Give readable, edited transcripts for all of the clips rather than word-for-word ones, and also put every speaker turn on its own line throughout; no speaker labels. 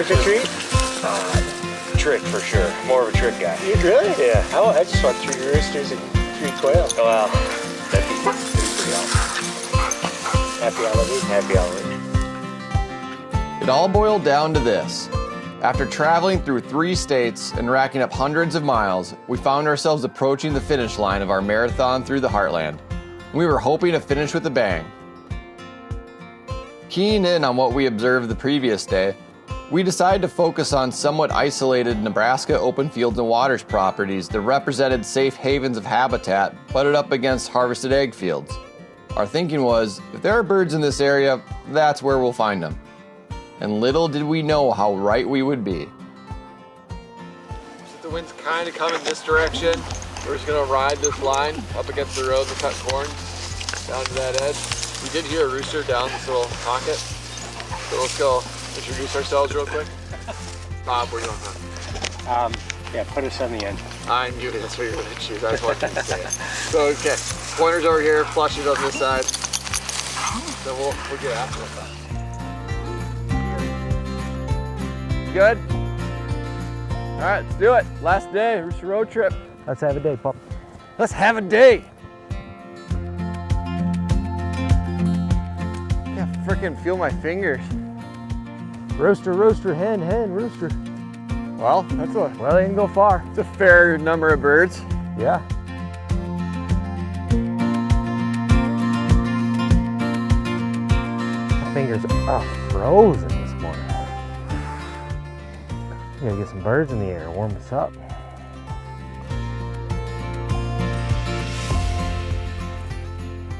Trick or treat?
Trick for sure. More of a trick guy.
You really?
Yeah.
Oh, I just want 3 roosters and 3 quail.
Oh, wow. That'd be pretty awesome.
Happy Halloween.
Happy Halloween.
It all boiled down to this. After traveling through 3 states and racking up hundreds of miles, we found ourselves approaching the finish line of our marathon through the heartland. We were hoping to finish with a bang. Keying in on what we observed the previous day, we decided to focus on somewhat isolated Nebraska open fields and waters properties that represented safe havens of habitat butted up against harvested ag fields. Our thinking was, if there are birds in this area, that's where we'll find them. And little did we know how right we would be.
The wind's kind of coming this direction. We're just gonna ride this line up against the road and cut corn down to that edge. We did hear a rooster down this little pocket. So let's go introduce ourselves real quick. Bob, where are you going?
Yeah, put us on the end.
I knew that's what you were gonna choose. I just wanted you to say it. So, okay, pointer's over here, flushes on this side. So we'll get after it. Good? All right, let's do it. Last day, Rooster Road Trip.
Let's have a day, pup.
Let's have a day. I can't freaking feel my fingers.
Rooster, rooster, hen, hen, rooster.
Well, that's a,
Well, they didn't go far.
it's a fair number of birds.
Yeah. My fingers are frozen this morning. We gotta get some birds in the air, warm us up.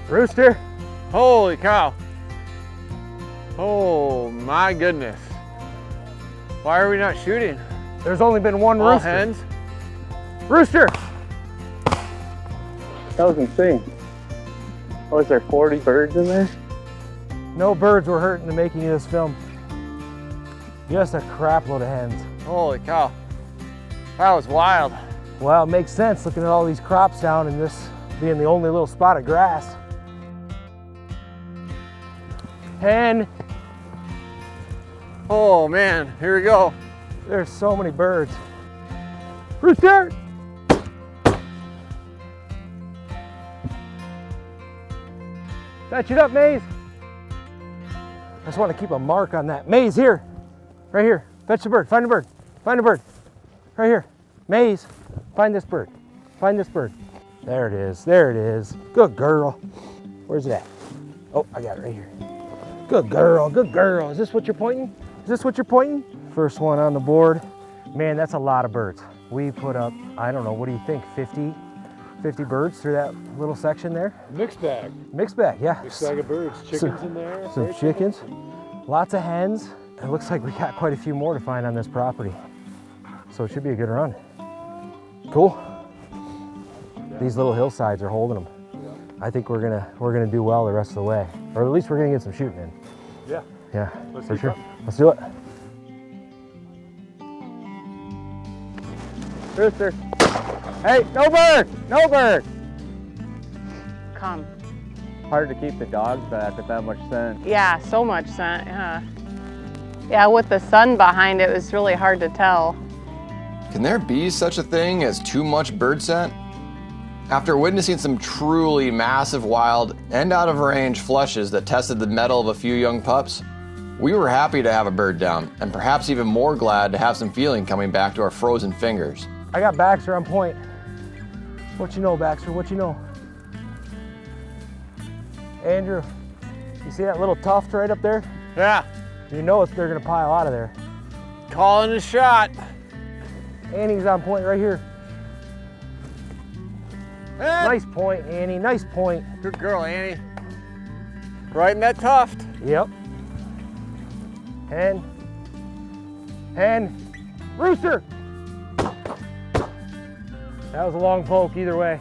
Rooster.
Holy cow. Oh my goodness. Why are we not shooting?
There's only been one
All
rooster.
hens?
Rooster!
That was insane. Was there 40 birds in there?
No birds were hurt in the making of this film. Just a crap load of hens.
Holy cow. That was wild.
Well, it makes sense looking at all these crops down and this being the only little spot of grass. Hen.
Oh man, here we go.
There's so many birds. Rooster! Fetch it up, Maze. I just want to keep a mark on that. Maze, here. Right here. Fetch the bird. Find a bird. Find a bird. Right here. Maze, find this bird. Find this bird. There it is. There it is. Good girl. Where's it at? Oh, I got it right here. Good girl. Good girl. Is this what you're pointing? Is this what you're pointing? First one on the board. Man, that's a lot of birds. We put up, I don't know, what do you think, 50 birds through that little section there?
Mixed bag.
Mixed bag, yeah.
Mixed bag of birds. Chickens in there.
Some chickens, lots of hens. It looks like we got quite a few more to find on this property. So it should be a good run. Cool. Yeah. These little hillsides are holding them. Yeah. I think we're gonna do well the rest of the way. Or at least we're gonna get some shooting in.
Yeah.
Yeah,
Let's
for sure.
up.
Let's do it.
Rooster.
Hey, no bird! No bird!
Come.
Hard to keep the dogs back with that much scent.
Yeah, so much scent, yeah. Yeah, with the sun behind it, it was really hard to tell.
Can there be such a thing as too much bird scent? After witnessing some truly massive wild and out of range flushes that tested the mettle of a few young pups, we were happy to have a bird down, and perhaps even more glad to have some feeling coming back to our frozen fingers.
I got Baxter on point. What you know, Baxter? What you know? Andrew, you see that little tuft right up there?
Yeah,
You know they're gonna pile out of there.
calling a shot.
Annie's on point right here.
Eh,
Nice point, Annie. Nice point.
Good girl, Annie. Right in that tuft.
Yep. Hen. Hen. Rooster! That was a long poke either way.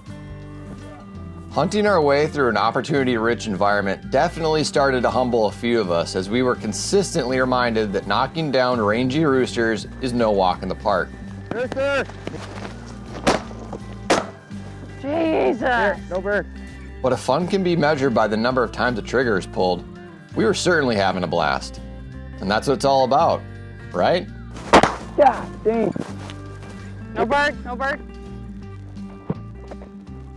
Hunting our way through an opportunity-rich environment definitely started to humble a few of us as we were consistently reminded that knocking down rangy roosters is no walk in the park.
Rooster!
Jesus!
Here, no bird.
But if fun can be measured by the number of times the trigger is pulled, we were certainly having a blast. And that's what it's all about. right?
God dang.
No bird, no bird.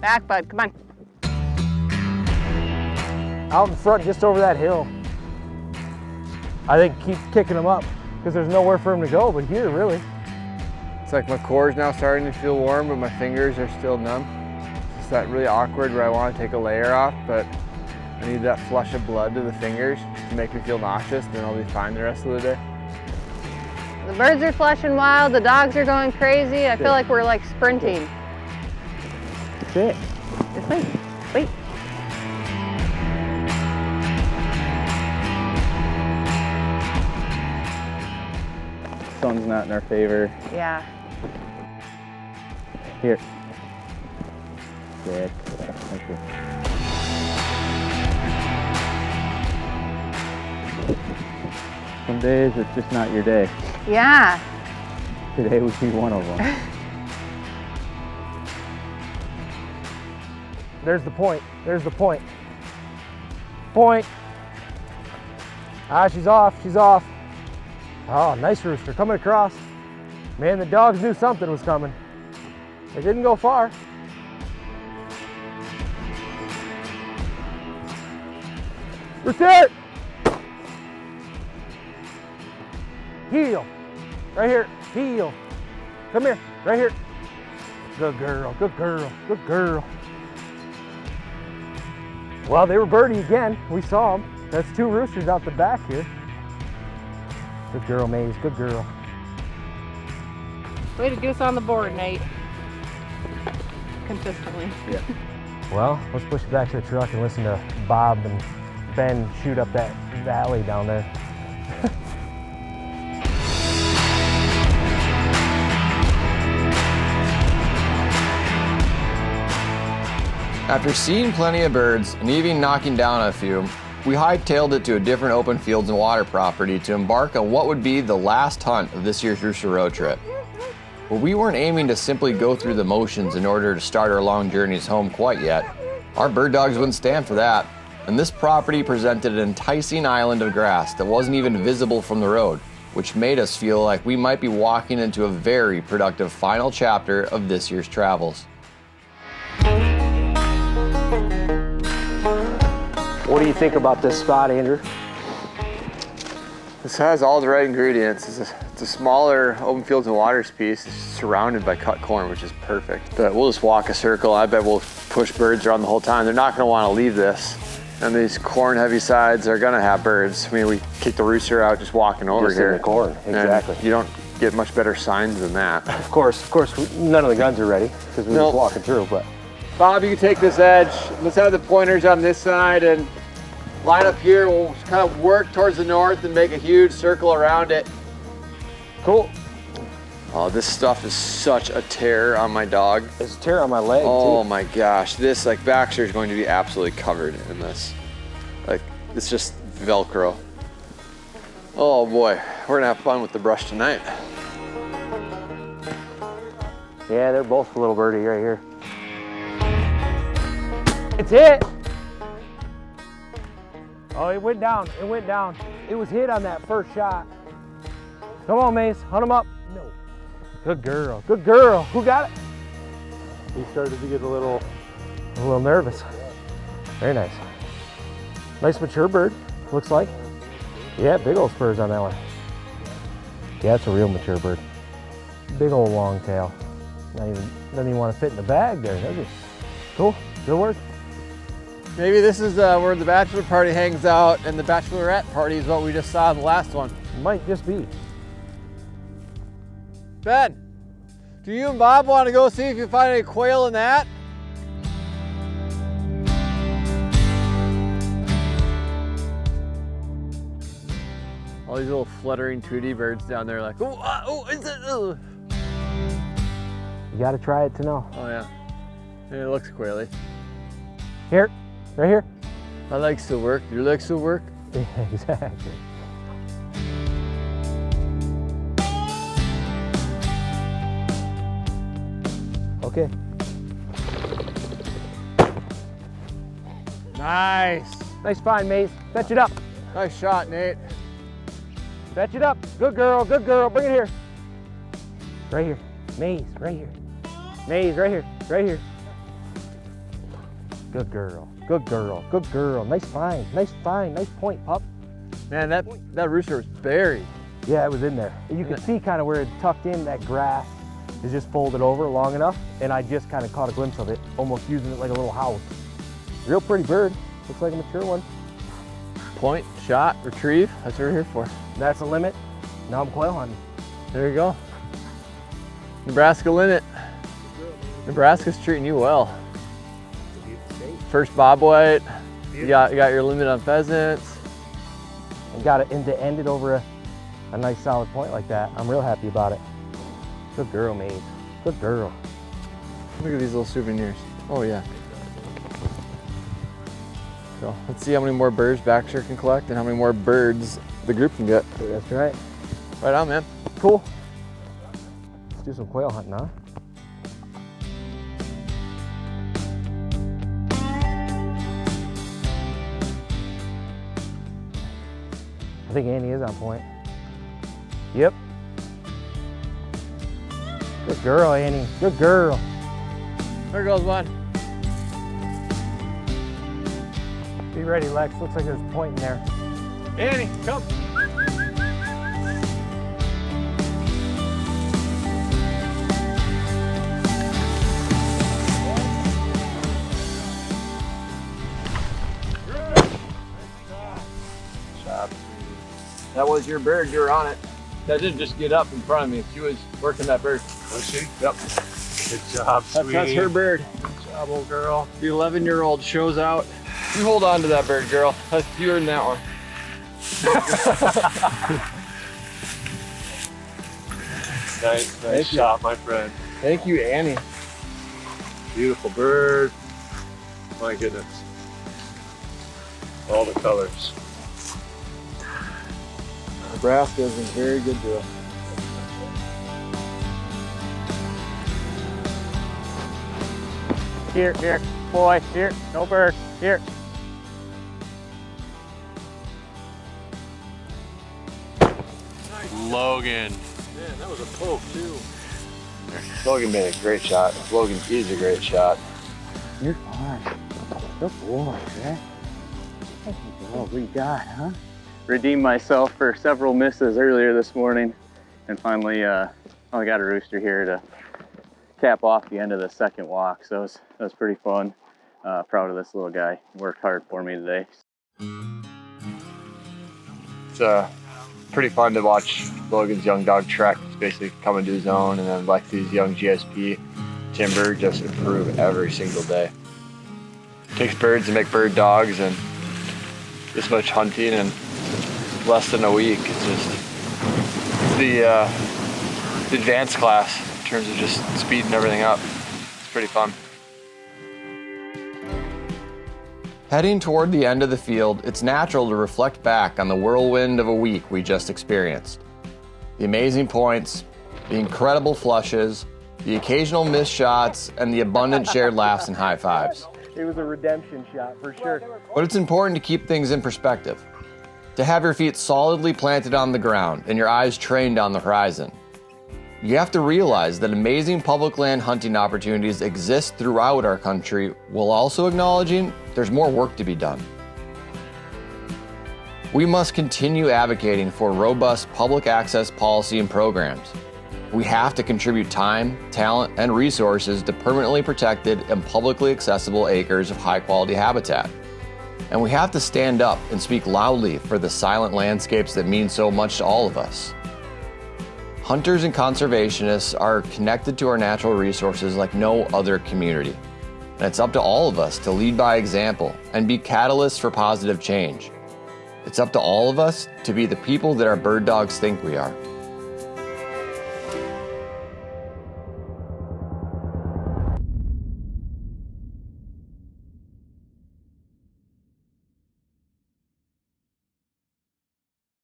Back, bud, come on.
Out in front, just over that hill. I think keep kicking him up because there's nowhere for him to go but here, really.
It's like my core's now starting to feel warm, but my fingers are still numb. It's that really awkward where I want to take a layer off, but I need that flush of blood to the fingers to make me feel nauseous, then I'll be fine the rest of the day.
The birds are flushing wild, the dogs are going crazy. I feel like we're like sprinting.
That's it.
This way, wait.
Sun's not in our favor.
Yeah.
Here. Good. Thank you. Some days it's just not your day.
Yeah.
Today would be one of them.
There's the point. There's the point. Point. Ah, she's off. She's off. Oh, nice rooster coming across. Man, the dogs knew something was coming. They didn't go far. Rooster! Heel. Right here. Heel. Come here. Right here. Good girl. Good girl. Good girl. Well, they were birdie again. We saw them. That's two roosters out the back here. Good girl, Maze. Good girl.
Way to goose on the board, Nate. Consistently.
Yeah.
Well, let's push it back to the truck and listen to Bob and Ben shoot up that valley down there.
After seeing plenty of birds and even knocking down a few, we hightailed it to a different open fields and water property to embark on what would be the last hunt of this year's Rooster Road Trip. But we weren't aiming to simply go through the motions in order to start our long journeys home quite yet. Our bird dogs wouldn't stand for that, and this property presented an enticing island of grass that wasn't even visible from the road, which made us feel like we might be walking into a very productive final chapter of this year's travels.
What do you think about this spot, Andrew?
This has all the right ingredients. It's a smaller open fields and waters piece. It's surrounded by cut corn, which is perfect. But we'll just walk a circle. I bet we'll push birds around the whole time. They're not gonna wanna leave this. And these corn heavy sides are gonna have birds. I mean, we kick the rooster out just walking over
Just
here.
in the corn, exactly.
And you don't get much better signs than that.
Of course, none of the guns are ready because we're
Nope.
just walking through, but.
Bob, you can take this edge. Let's have the pointers on this side and line up here. We'll just kind of work towards the north and make a huge circle around it.
Cool.
Oh, this stuff is such a tear on my dog.
There's a tear on my leg,
Oh
too.
my gosh, this like Baxter is going to be absolutely covered in this. Like, it's just Velcro. Oh boy, we're gonna have fun with the brush tonight.
Yeah, they're both a little birdie right here. It's hit. Oh, it went down. It went down. It was hit on that first shot. Come on, Mace. Hunt him up. No. Good girl. Good girl. Who got it?
He started to get a little
nervous. Very nice. Nice mature bird, looks like. Yeah, big old spurs on that one. Yeah, it's a real mature bird. Big old long tail. Doesn't even want to fit in the bag there, does it? Cool. Good work.
Maybe this is where the bachelor party hangs out and the bachelorette party is what we just saw in the last one.
Might just be.
Ben, do you and Bob want to go see if you find any quail in that? All these little fluttering Tweety birds down there like, oh, is it? Oh
You gotta try it to know.
yeah, it looks quaily.
Here, right here.
My legs still work. Your legs still work?
Yeah, exactly. Okay.
Nice.
Nice find, Mace. Fetch it up.
Nice shot, Nate.
Fetch it up. Good girl, good girl. Bring it here. Right here. Maze, right here. Maze, right here, right here. Good girl, good girl, good girl. Nice find, nice point, pup.
Man, that rooster was buried.
Yeah, it was in there. You can see kind of where it tucked in, that grass is just folded over long enough, and I just kind of caught a glimpse of it, almost using it like a little house. Real pretty bird. Looks like a mature one.
Point, shot, retrieve. That's what we're here for.
That's the limit. Now I'm quail hunting.
There you go. Nebraska limit. Nebraska's treating you well. First bobwhite. You got your limit on pheasants.
And got it to end it over a nice solid point like that. I'm real happy about it. Good girl, Maze. Good girl.
Look at these little souvenirs. Oh yeah. So let's see how many more birds Baxter can collect and how many more birds the group can get.
That's right.
Right on, man.
Cool. Let's do some quail hunting, huh? I think Annie is on point. Yep. Good girl, Annie. Good girl.
There goes one.
Be ready, Lex. Looks like there's a point in there.
Annie, come. That was your bird, you were on it. That didn't just get up in front of me, she was working that bird.
Was she?
Yep.
Good job, sweetie.
That's her bird.
Good job, old girl.
The 11-year-old shows out. You hold on to that bird, girl. You earned that one.
Nice shot, my friend.
Thank you, Annie.
Beautiful bird. My goodness. All the colors.
Nebraska has been very good to us.
Here, boy, here, no bird, here.
Logan. Man, that was a poke too.
Logan made a great shot. Logan is a great shot.
You're fine. Good boy, man. What we got, huh? Redeemed myself for several misses earlier this morning, and finally got a rooster here to cap off the end of the second walk. So it was pretty fun. Proud of this little guy. Worked hard for me today.
It's pretty fun to watch Logan's young dog Trek basically come into his own, and then like these young GSP timber just improve every single day. Takes birds to make bird dogs, and this much hunting in less than a week. It's just the advanced class in terms of just speeding everything up. It's pretty fun. Heading toward the end of the field, it's natural to reflect back on the whirlwind of a week we just experienced. The amazing points, the incredible flushes, the occasional missed shots, and the abundant shared laughs and high fives.
It was a redemption shot for sure.
But it's important to keep things in perspective. To have your feet solidly planted on the ground and your eyes trained on the horizon. You have to realize that amazing public land hunting opportunities exist throughout our country, while also acknowledging there's more work to be done. We must continue advocating for robust public access policy and programs. We have to contribute time, talent, and resources to permanently protected and publicly accessible acres of high-quality habitat. And we have to stand up and speak loudly for the silent landscapes that mean so much to all of us. Hunters and conservationists are connected to our natural resources like no other community. And it's up to all of us to lead by example and be catalysts for positive change. It's up to all of us to be the people that our bird dogs think we are.